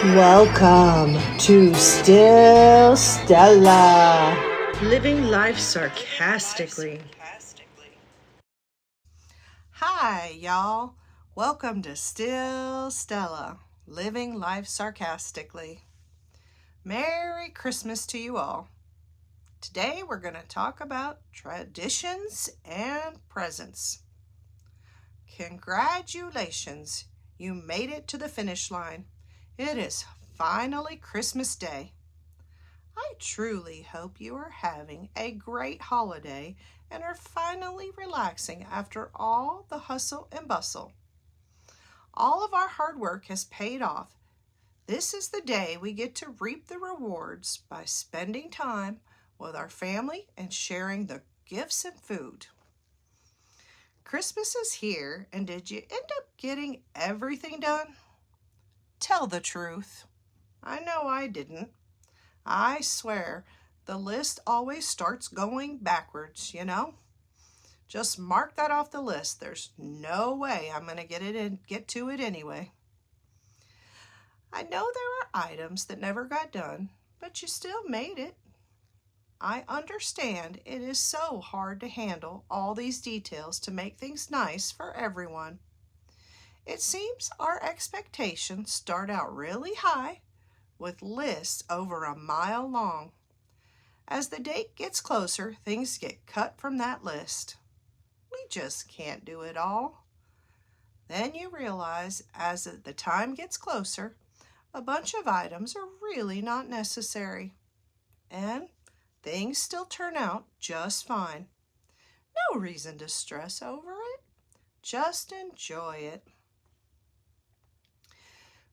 Welcome to Still Stella, living life sarcastically. Hi, y'all. Welcome to Still Stella, living life sarcastically. Merry Christmas to you all. Today we're going to talk about traditions and presents. Congratulations, you made it to the finish line. It is finally Christmas Day. I truly hope you are having a great holiday and are finally relaxing after all the hustle and bustle. All of our hard work has paid off. This is the day we get to reap the rewards by spending time with our family and sharing the gifts and food. Christmas is here, and did you end up getting everything done? Tell the truth. I know I didn't. I swear, the list always starts going backwards, Just mark that off the list. There's no way I'm going to get to it anyway. I know there are items that never got done, but you still made it. I understand it is so hard to handle all these details to make things nice for everyone. It seems our expectations start out really high with lists over a mile long. As the date gets closer, things get cut from that list. We just can't do it all. Then you realize as the time gets closer, a bunch of items are really not necessary. And things still turn out just fine. No reason to stress over it. Just enjoy it.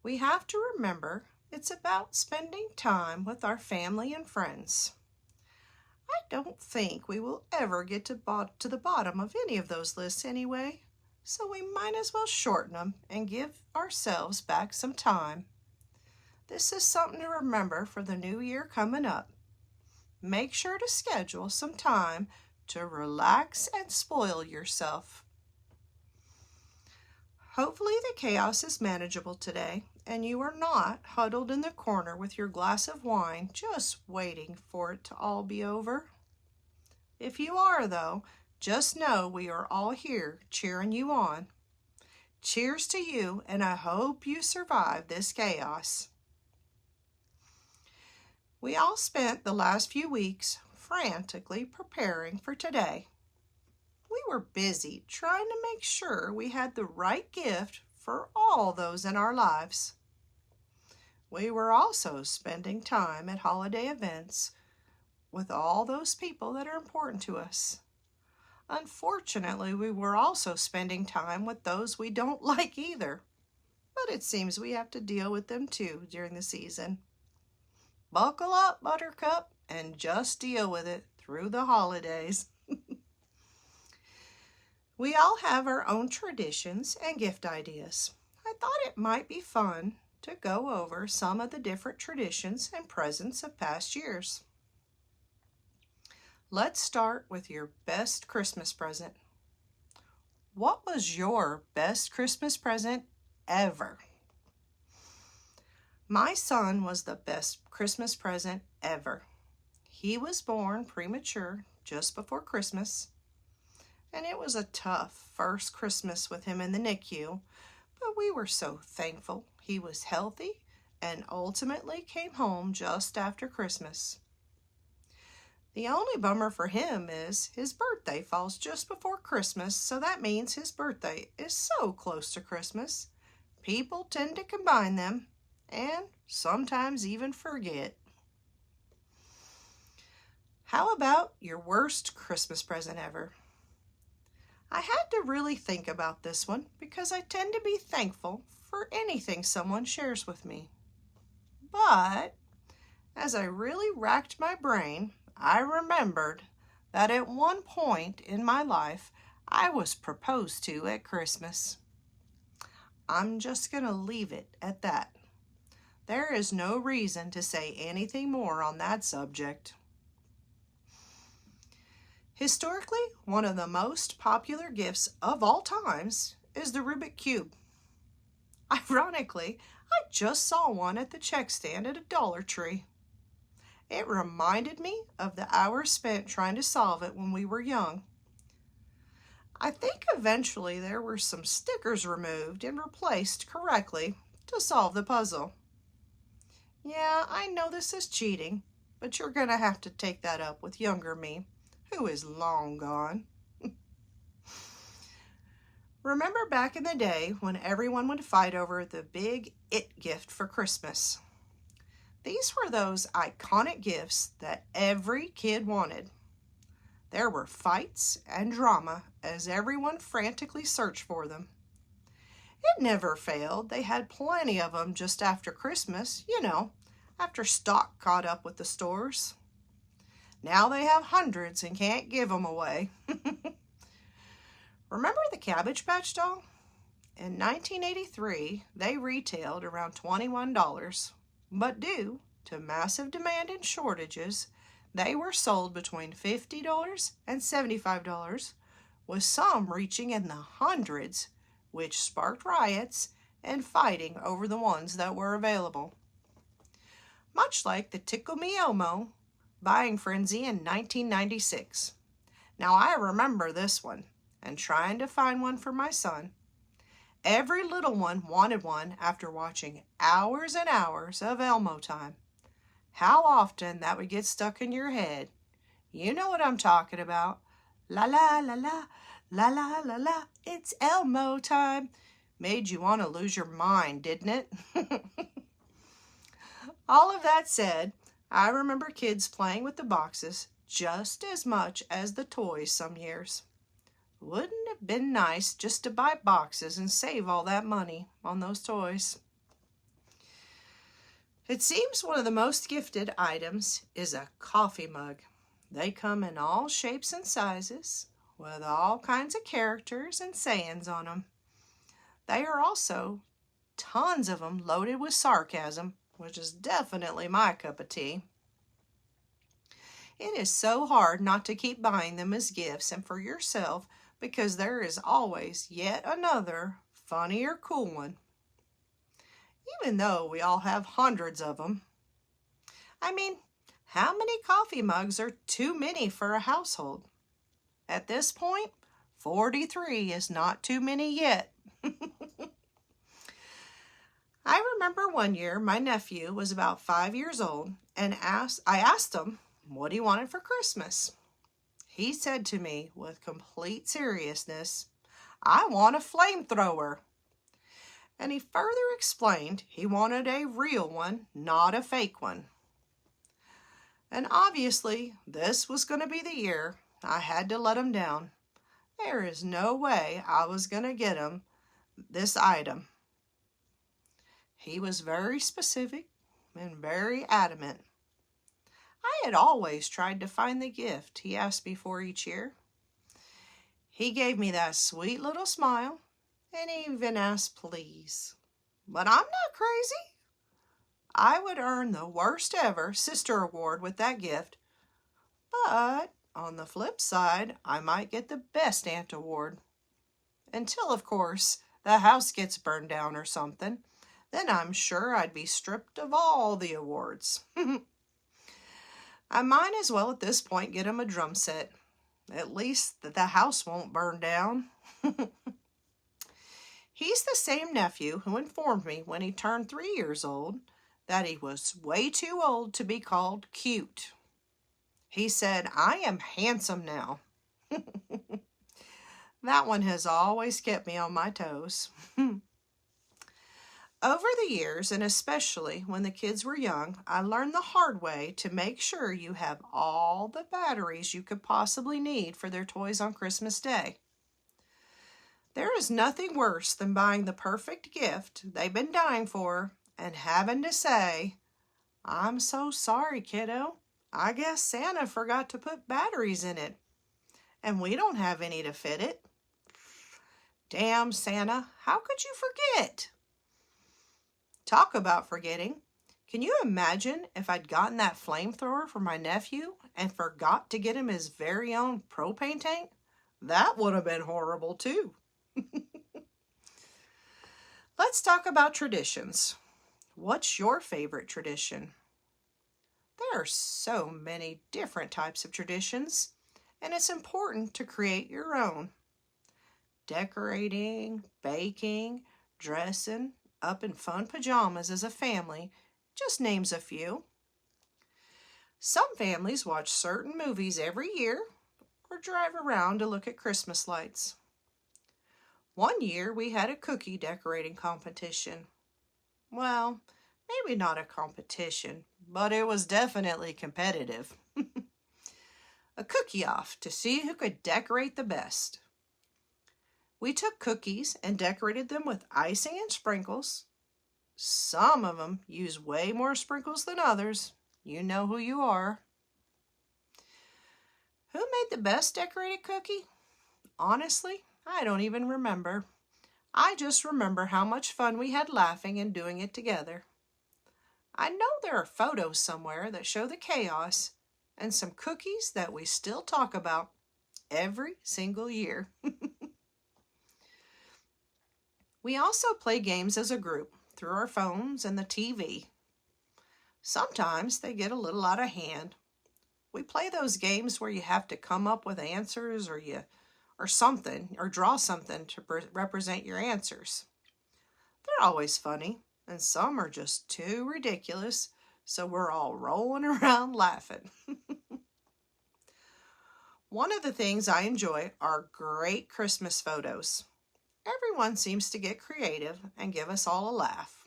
We have to remember it's about spending time with our family and friends. I don't think we will ever get to the bottom of any of those lists anyway, so we might as well shorten them and give ourselves back some time. This is something to remember for the new year coming up. Make sure to schedule some time to relax and spoil yourself. Hopefully the chaos is manageable today, and you are not huddled in the corner with your glass of wine just waiting for it to all be over. If you are, though, just know we are all here cheering you on. Cheers to you, and I hope you survive this chaos. We all spent the last few weeks frantically preparing for today. We were busy trying to make sure we had the right gift for all those in our lives. We were also spending time at holiday events with all those people that are important to us. Unfortunately, we were also spending time with those we don't like either, but it seems we have to deal with them too during the season. Buckle up, Buttercup, and just deal with it through the holidays. We all have our own traditions and gift ideas. I thought it might be fun to go over some of the different traditions and presents of past years. Let's start with your best Christmas present. What was your best Christmas present ever? My son was the best Christmas present ever. He was born premature just before Christmas, and it was a tough first Christmas with him in the NICU, but we were so thankful he was healthy and ultimately came home just after Christmas. The only bummer for him is his birthday falls just before Christmas, so that means his birthday is so close to Christmas. People tend to combine them and sometimes even forget. How about your worst Christmas present ever? I had to really think about this one because I tend to be thankful for anything someone shares with me. But as I really racked my brain, I remembered that at one point in my life, I was proposed to at Christmas. I'm just going to leave it at that. There is no reason to say anything more on that subject. Historically, one of the most popular gifts of all times is the Rubik's Cube. Ironically, I just saw one at the check stand at a Dollar Tree. It reminded me of the hours spent trying to solve it when we were young. I think eventually there were some stickers removed and replaced correctly to solve the puzzle. Yeah, I know this is cheating, but you're going to have to take that up with younger me, who is long gone. Remember back in the day when everyone would fight over the big it gift for Christmas? These were those iconic gifts that every kid wanted. There were fights and drama as everyone frantically searched for them. It never failed. They had plenty of them just after Christmas, after stock caught up with the stores. Now they have hundreds and can't give them away. Remember the Cabbage Patch doll? In 1983, they retailed around $21, but due to massive demand and shortages, they were sold between $50 and $75, with some reaching in the hundreds, which sparked riots and fighting over the ones that were available. Much like the Tickle Me Elmo buying frenzy in 1996. Now I remember this one, and trying to find one for my son. Every little one wanted one after watching hours and hours of Elmo time. How often that would get stuck in your head. You know what I'm talking about. La la la la, la la la la, it's Elmo time. Made you want to lose your mind, didn't it? All of that said, I remember kids playing with the boxes just as much as the toys some years. Wouldn't it have been nice just to buy boxes and save all that money on those toys? It seems one of the most gifted items is a coffee mug. They come in all shapes and sizes, with all kinds of characters and sayings on them. They are also tons of them loaded with sarcasm, which is definitely my cup of tea. It is so hard not to keep buying them as gifts and for yourself, because there is always yet another funny or cool one. Even though we all have hundreds of them. I mean, how many coffee mugs are too many for a household? At this point, 43 is not too many yet. I remember one year my nephew was about 5 years old, and I asked him what he wanted for Christmas. He said to me with complete seriousness, "I want a flamethrower." And he further explained he wanted a real one, not a fake one. And obviously, this was going to be the year I had to let him down. There is no way I was going to get him this item. He was very specific and very adamant. I had always tried to find the gift he asked me for each year. He gave me that sweet little smile and even asked please. But I'm not crazy. I would earn the worst ever sister award with that gift. But on the flip side, I might get the best aunt award. Until, of course, the house gets burned down or something. Then I'm sure I'd be stripped of all the awards. I might as well at this point get him a drum set. At least the house won't burn down. He's the same nephew who informed me when he turned 3 years old that he was way too old to be called cute. He said, "I am handsome now." That one has always kept me on my toes. Over the years, and especially when the kids were young, I learned the hard way to make sure you have all the batteries you could possibly need for their toys on Christmas Day. There is nothing worse than buying the perfect gift they've been dying for and having to say, "I'm so sorry, kiddo. I guess Santa forgot to put batteries in it, and we don't have any to fit it. Damn, Santa, how could you forget?" Talk about forgetting. Can you imagine if I'd gotten that flamethrower for my nephew and forgot to get him his very own propane tank? That would have been horrible too. Let's talk about traditions. What's your favorite tradition? There are so many different types of traditions, and it's important to create your own. Decorating, baking, dressing up in fun pajamas as a family just names a few. Some families watch certain movies every year or drive around to look at Christmas lights. One year we had a cookie decorating competition. Well, maybe not a competition, but it was definitely competitive. A cookie-off to see who could decorate the best. We took cookies and decorated them with icing and sprinkles. Some of them used way more sprinkles than others. You know who you are. Who made the best decorated cookie? Honestly, I don't even remember. I just remember how much fun we had laughing and doing it together. I know there are photos somewhere that show the chaos and some cookies that we still talk about every single year. We also play games as a group through our phones and the TV. Sometimes they get a little out of hand. We play those games where you have to come up with answers or something, or draw something to represent your answers. They're always funny, and some are just too ridiculous, so we're all rolling around laughing. One of the things I enjoy are great Christmas photos. Everyone seems to get creative and give us all a laugh.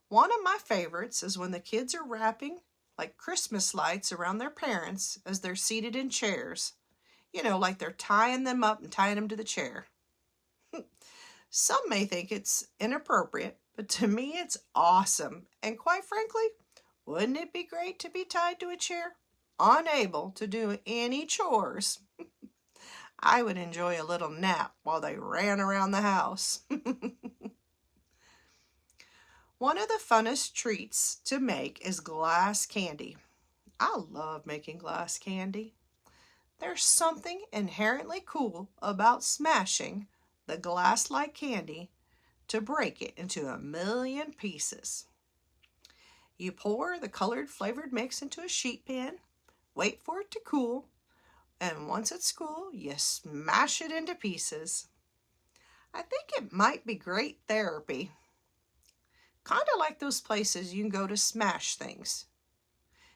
One of my favorites is when the kids are wrapping like Christmas lights around their parents as they're seated in chairs. You know, like they're tying them up and tying them to the chair. Some may think it's inappropriate, but to me it's awesome. And quite frankly, wouldn't it be great to be tied to a chair, unable to do any chores? I would enjoy a little nap while they ran around the house. One of the funnest treats to make is glass candy. I love making glass candy. There's something inherently cool about smashing the glass-like candy to break it into a million pieces. You pour the colored flavored mix into a sheet pan, wait for it to cool, and once it's cool, you smash it into pieces. I think it might be great therapy. Kind of like those places you can go to smash things.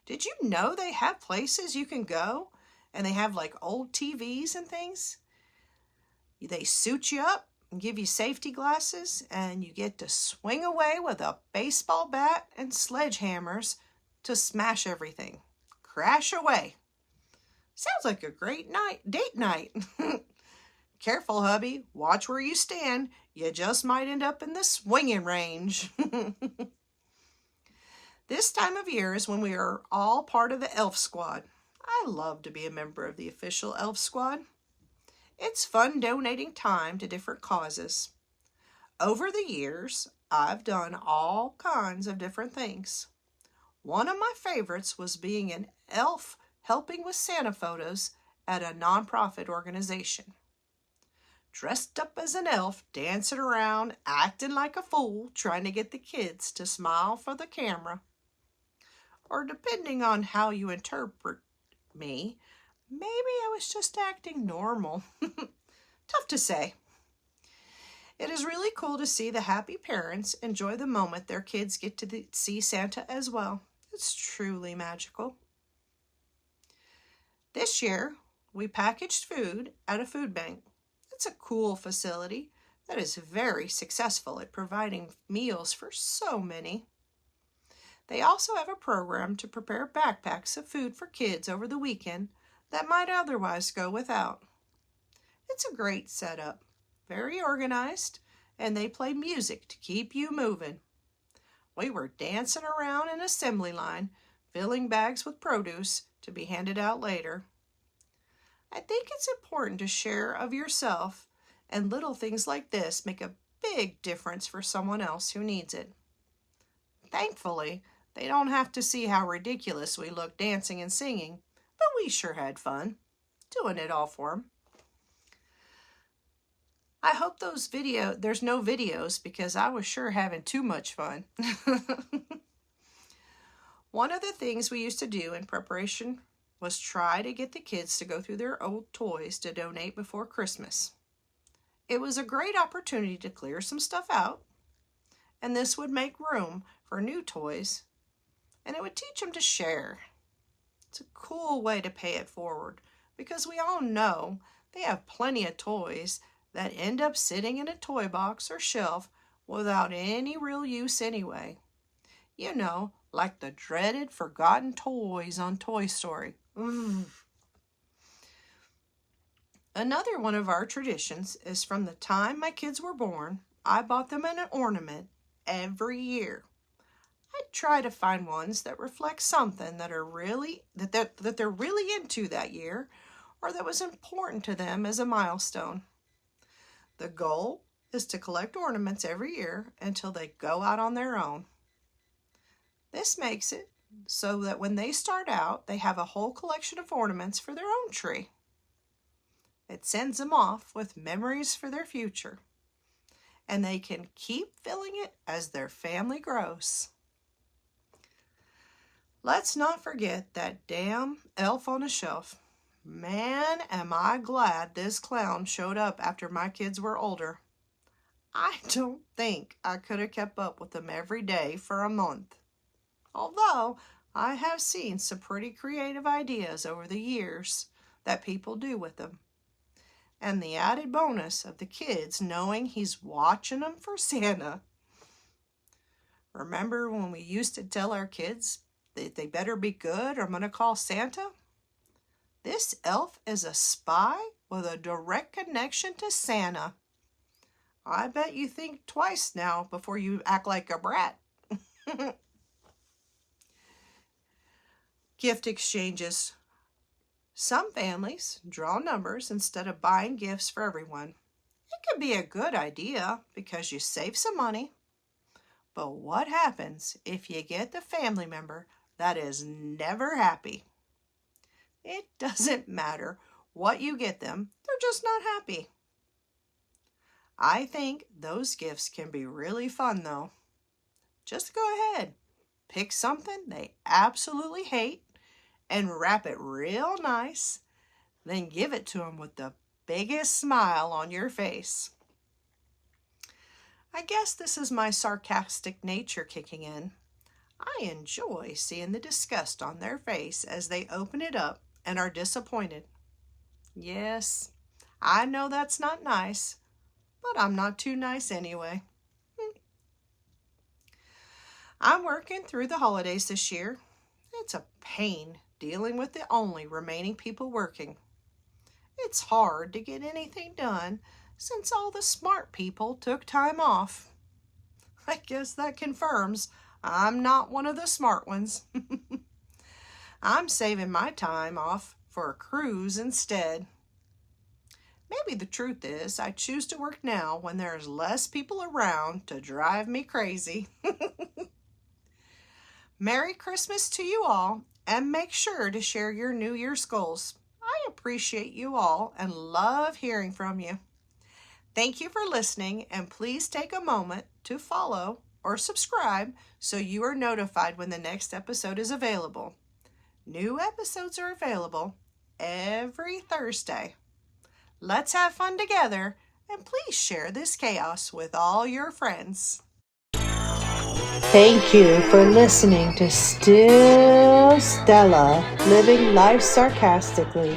Did you know they have places you can go and they have like old TVs and things? They suit you up and give you safety glasses, and you get to swing away with a baseball bat and sledgehammers to smash everything. Crash away. Sounds like a great date night. Careful, hubby. Watch where you stand. You just might end up in the swinging range. This time of year is when we are all part of the Elf Squad. I love to be a member of the official Elf Squad. It's fun donating time to different causes. Over the years, I've done all kinds of different things. One of my favorites was being an elf helping with Santa photos at a nonprofit organization. Dressed up as an elf, dancing around, acting like a fool, trying to get the kids to smile for the camera. Or depending on how you interpret me, maybe I was just acting normal. Tough to say. It is really cool to see the happy parents enjoy the moment their kids get to see Santa as well. It's truly magical. This year, we packaged food at a food bank. It's a cool facility that is very successful at providing meals for so many. They also have a program to prepare backpacks of food for kids over the weekend that might otherwise go without. It's a great setup, very organized, and they play music to keep you moving. We were dancing around an assembly line, filling bags with produce to be handed out later. I think it's important to share of yourself, and little things like this make a big difference for someone else who needs it. Thankfully, they don't have to see how ridiculous we look dancing and singing, but we sure had fun doing it all for them. I hope there's no videos because I was sure having too much fun. One of the things we used to do in preparation was try to get the kids to go through their old toys to donate before Christmas. It was a great opportunity to clear some stuff out, and this would make room for new toys, and it would teach them to share. It's a cool way to pay it forward because we all know they have plenty of toys that end up sitting in a toy box or shelf without any real use anyway. You know, like the dreaded forgotten toys on Toy Story. Another one of our traditions is from the time my kids were born, I bought them an ornament every year. I try to find ones that reflect something that they're really into that year or that was important to them as a milestone. The goal is to collect ornaments every year until they go out on their own. This makes it so that when they start out, they have a whole collection of ornaments for their own tree. It sends them off with memories for their future, and they can keep filling it as their family grows. Let's not forget that damn elf on a shelf. Man, am I glad this clown showed up after my kids were older. I don't think I could have kept up with them every day for a month. Although I have seen some pretty creative ideas over the years that people do with them. And the added bonus of the kids knowing he's watching them for Santa. Remember when we used to tell our kids that they better be good or I'm going to call Santa? This elf is a spy with a direct connection to Santa. I bet you think twice now before you act like a brat. Gift exchanges. Some families draw numbers instead of buying gifts for everyone. It could be a good idea because you save some money. But what happens if you get the family member that is never happy? It doesn't matter what you get them, they're just not happy. I think those gifts can be really fun though. Just go ahead, pick something they absolutely hate and wrap it real nice, then give it to them with the biggest smile on your face. I guess this is my sarcastic nature kicking in. I enjoy seeing the disgust on their face as they open it up and are disappointed. Yes, I know that's not nice, but I'm not too nice anyway. I'm working through the holidays this year. It's a pain dealing with the only remaining people working. It's hard to get anything done since all the smart people took time off. I guess that confirms I'm not one of the smart ones. I'm saving my time off for a cruise instead. Maybe the truth is I choose to work now when there's less people around to drive me crazy. Merry Christmas to you all, and make sure to share your New Year's goals. I appreciate you all and love hearing from you. Thank you for listening, and please take a moment to follow or subscribe so you are notified when the next episode is available. New episodes are available every Thursday. Let's have fun together, and please share this chaos with all your friends. Thank you for listening to Still Stella, Living Life Sarcastically.